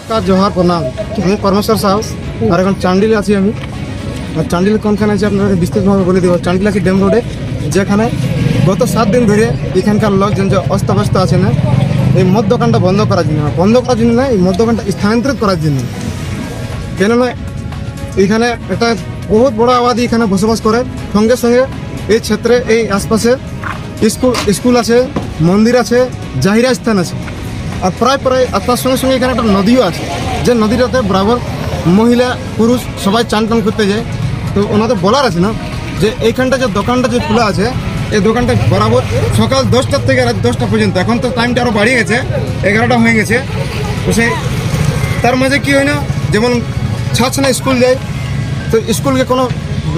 नमस्कार जोहार प्रणाम আমি परमेश्वर साहू और এখন চান্ডিল আছি আমি আর চান্ডিল কোনখানে আছে আপনাদের বিস্তারিতভাবে বলে দেব। চান্ডিল আছে ড্যাম রোডে, যেখানে গত 7 দিন ধরে এখানকার লোকজন যে অস্তব্যস্ত আছে না, এই মদ দোকানটা বন্ধ করার জন্য না, এই মদ দোকানটা স্থানান্তরিত করার জন্য। কেননা এখানে একটা বহুত বড় আবাদি এখানে বসবাস করে, সঙ্গে সঙ্গে এই ক্ষেত্রে এই আশপাশে স্কুল আছে, মন্দির আছে, জাহিরা স্থান আছে, আর প্রায় আর তার সঙ্গে সঙ্গে এখানে একটা নদীও আছে, যে নদীটাতে বরাবর মহিলা পুরুষ সবাই চান টান করতে যায়। তো ওনাদের বলার আছে না যে এইখানটা যে দোকানটা যে খোলা আছে, এই দোকানটা বরাবর সকাল 10টার থেকে রাত 10টা পর্যন্ত। এখন তো টাইমটা আরও বাড়িয়ে গেছে, 11টা হয়ে গেছে। তো সেই তার মাঝে কী হয় না, যেমন ছাত্র না স্কুল যায়, তো স্কুলকে কোনো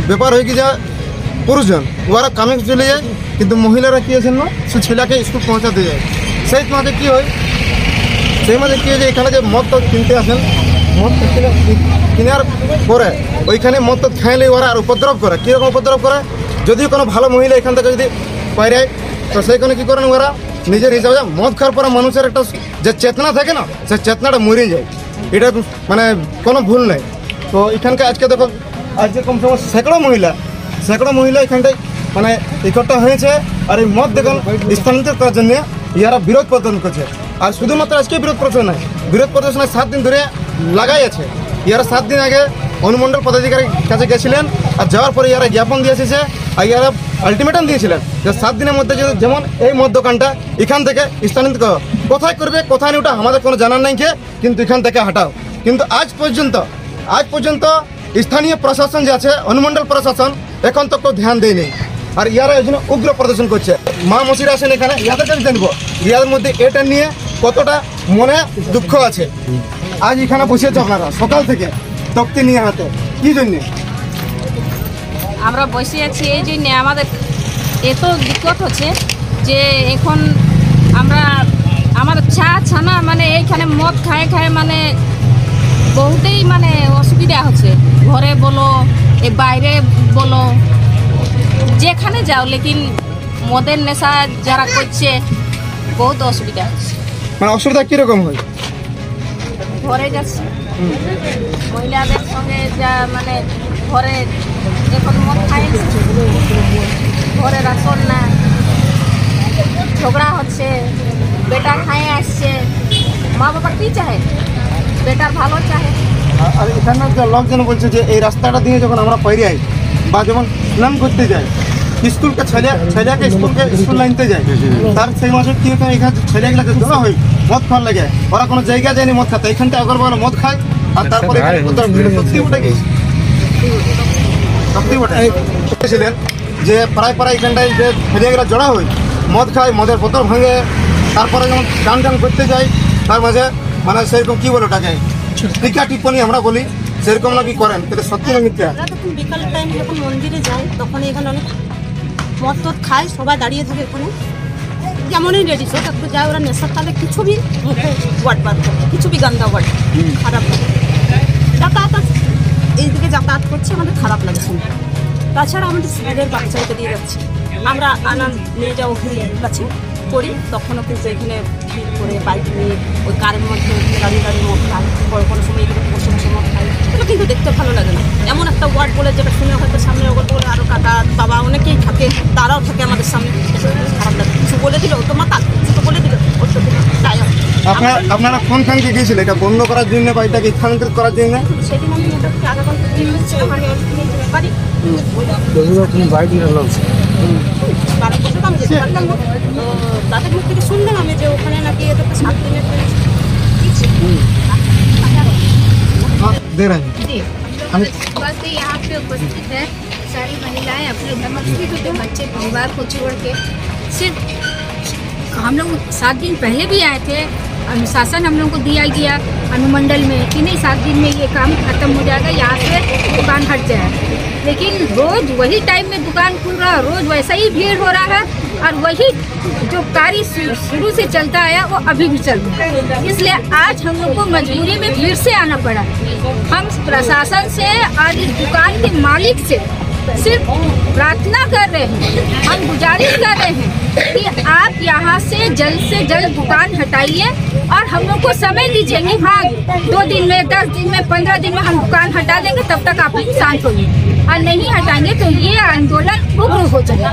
ব্যাপার হয়ে কি যায়, পুরুষজন ওরা কামে চলে যায়, কিন্তু মহিলারা কী আছেন না, সে ছেলেকে স্কুল পৌঁছাতে যায়। সেই মাঝে কী হয়, সেই মাঝে কী হয় যে এখানে যে মদ তো কিনতে আসেন, মদ কেনার পরে ওইখানে মদ তো খাইলে ওরা আর উপদ্রব করে। কীরকম উপদ্রব করে, যদিও কোনো ভালো মহিলা এখান থেকে যদি পাইরায়, তো সেইখানে কী করেন ওরা নিজের হিসাবে মদ খাওয়ার পরে মানুষের একটা যে চেতনা থাকে না, সেই চেতনাটা মরে যায়। এটা মানে কোনো ভুল নেই। তো এখানকার আজকে দেখো, আজকে কমসে কম সেঁকড়ো মহিলা এখানটায় মানে একট্টা হয়েছে। আর এই মদ দেখুন স্থানান্তর করার জন্য ইয়ারা বিরোধ প্রদর্শন করছে। আর শুধুমাত্র আজকে বিরোধ প্রদর্শনের 7 দিন ধরে লাগাই আছে। ইয়ারা 7 দিন আগে অনুমণ্ডল পদাধিকারীর কাছে গেছিলেন, আর যাওয়ার পরে ইয়ারা জ্ঞাপন দিয়ে এসেছে, আর ইয়ারা আলটিমেটাম দিয়েছিলেন যে 7 দিনের মধ্যে যেমন এই মদ দোকানটা এখান থেকে স্থানান্তরিত কোথায় করবে, কোথায় ওটা আমাদের কোনো জানার নাই, কিন্তু এখান থেকে হাঁটাও। কিন্তু আজ পর্যন্ত স্থানীয় প্রশাসন যে আছে, অনুমণ্ডল প্রশাসন, এখন তো কেউ ধ্যান দেয়নি। আর ইয়ারা এই জন্য উগ্র প্রদর্শন করছে। মা মসিরা আসেন এখানে, ইয়াদের কাছে জানবো ইয়াদের মধ্যে এটা নিয়ে কতটা মনে দুঃখ আছে। আজ এখানে বসেছে আপনারা সকাল থেকে তক্তি নিয়ে হাতে, কি জন্যে? আমরা বসে আছি এই জন্যে আমাদের এত দিক্কত হচ্ছে যে এখন আমাদের ছানা মানে এইখানে মদ খায় মানে বহুতেই মানে অসুবিধা হচ্ছে। ঘরে বলো, বাইরে বলো, যেখানে যাও, লেকিন মদের নেশা যারা করছে বহুত অসুবিধা হচ্ছে। মানে অসুবিধা কীরকম হয়? ঘরে যাচ্ছে মহিলাদের সঙ্গে যা মানে ঘরে এখন মদ খায়, ঘরে রাখন না, ঝগড়া হচ্ছে, বেটা খায় আসছে। মা বাবা কী চাহে? বেটার ভালো চাহে। আর এখানে যে লোকজন বলছে যে এই রাস্তাটা দিয়ে যখন আমরা পাইরে যাই বা যখন স্নান করতে যাই, স্কুলকে ছেলেকে স্কুল লাইনতে যায়, তার সেই মাসে কি হতো, এখানে ছেলেগুলোকে জমা হয় মদ খাওয়ার লাগে। ওরা কোনো জায়গা যায়নি মদ খাতে, এখানটা আগরবাগানে মদ খায়। আর তারপরে ছিলেন যে প্রায় এখানটায় যে ছেলেগুলো জড়া হয়, মদ খায়, মদের বোতল ভাঙে, তারপরে যখন গান করতে যাই, তার মাঝে মানে সেরকম কী বলে ওটাকে টিকা টিপ্পনি আমরা বলি, সেরকম নাকি করেন, কিন্তু সত্যি না মিথ্যা? তখন বিকাল টাইম যখন মন্দিরে যাই, তখন এখানে অনেক মদ টদ খায়, সবাই দাঁড়িয়ে থাকে এখানে, যেমনই লেডিস হোক একটু যায়, ওরা নেশার তালে কিছু বি মুখে ওয়ার্ড বার করে, কিছু বি গান্দা ওয়ার্ড, খারাপ লাগে। এইদিকে যাতায়াত করছে, আমাদের খারাপ লাগে শুনতে। তাছাড়া আমাদের স্কুলের বাচ্চাকে দিয়ে যাচ্ছে, আমরা নিয়ে যাও কাছে করি, তখনও কিন্তু এখানে ভিড় করে বাইক নিয়ে ওই কারের মধ্যে দাঁড়িয়ে মদ খায়, কোনো সময় এগুলো বসে মদ খায়। এটা কিন্তু দেখতে ভালো লাগে না। এমন একটা ওয়ার্ড বলে যেটা শুনে হয়তো সামনে ওগুলো বলে আরও কাকা বাবা অনেকেই থাকে, তারাও থাকে আমাদের সামনে, খারাপ লাগে। কিছু বলে দিল তো মাতাল, কিছু তো বলে দিল ওর সাথে তাই। আপনারা কোনখানকে গিয়েছিল এটা বন্ধ করার জন্য বা এটাকে স্থানান্তরিত করার জন্য? সেদিন আমি ওটাকে আধা ঘন্টা মানে বাড়ি তাদের মুখ থেকে শুনলাম আমি যে ওখানে নাকি এটা 7 দিনের बस यहाँ पे उपस्थित है सारी महिलाएं अपने छोटे बच्चे परिवार को छोड़ के। सिर्फ हम लोग 7 दिन पहले भी आए थे, अनुशासन हम लोग को दिया गया अनुमंडल में कि नहीं 7 दिन में ये काम खत्म हो जाएगा, यहाँ से दुकान हट जाए। लेकिन रोज वही टाइम में दुकान खुल रहा है, रोज वैसा ही भीड़ हो रहा है, और वही जो कार्य शुरू से चलता आया वो अभी भी चल रहा है। इसलिए आज हम लोग को मजबूरी में भीड़ से आना पड़ा। हम प्रशासन से और इस दुकान के मालिक से सिर्फ प्रार्थना कर रहे हैं, हम गुजारिश कर रहे हैं कि आप यहाँ से जल्द दुकान हटाइए और हम लोग को समय दीजिए कि हाँ 2 दिन में 10 दिन में 15 दिन में हम दुकान हटा देंगे, तब तक आप शांत होइए। और नहीं हटाएंगे तो ये आंदोलन उग्र हो जाएगा।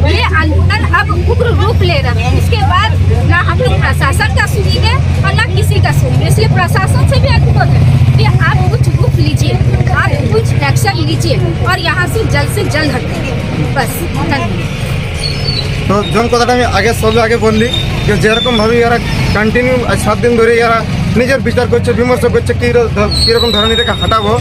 ये आंदोलन अब उग्र रूप ले रहा है। इसके बाद ना हम लोग प्रशासन का सुनेंगे और ना किसी का सुनेंगे। इसलिए प्रशासन से भी अनुरोध है कि आप कुछ रूप लीजिए, आप कुछ एक्शन लीजिए और यहाँ से जल्द हटाइए। बस धन्यवाद। তো জন কথাটা আমি আগে সবে আগে বললি যে যেরকমভাবে এরা কন্টিনিউ 7 দিন ধরে এরা নিজের বিচার করছে, বিমর্শ করছে কীরকম ধরনের এটাকে হাঁটাবো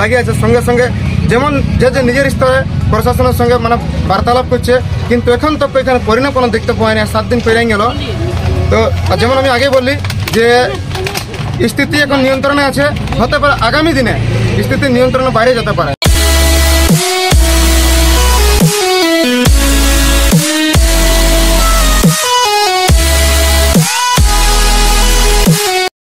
লাগিয়ে আছে। সঙ্গে সঙ্গে যেমন যে নিজের স্তরে প্রশাসনের সঙ্গে মানে বার্তালাপ করছে, কিন্তু এখন তো এখানে পরিণাম কোনো দেখতে পাওয়া না। 7 দিন পেরিয়ে গেল। তো যেমন আমি আগে বললি যে স্থিতি এখন নিয়ন্ত্রণে আছে, হতে পারে আগামী দিনে স্থিতি নিয়ন্ত্রণের বাইরে যেতে পারে।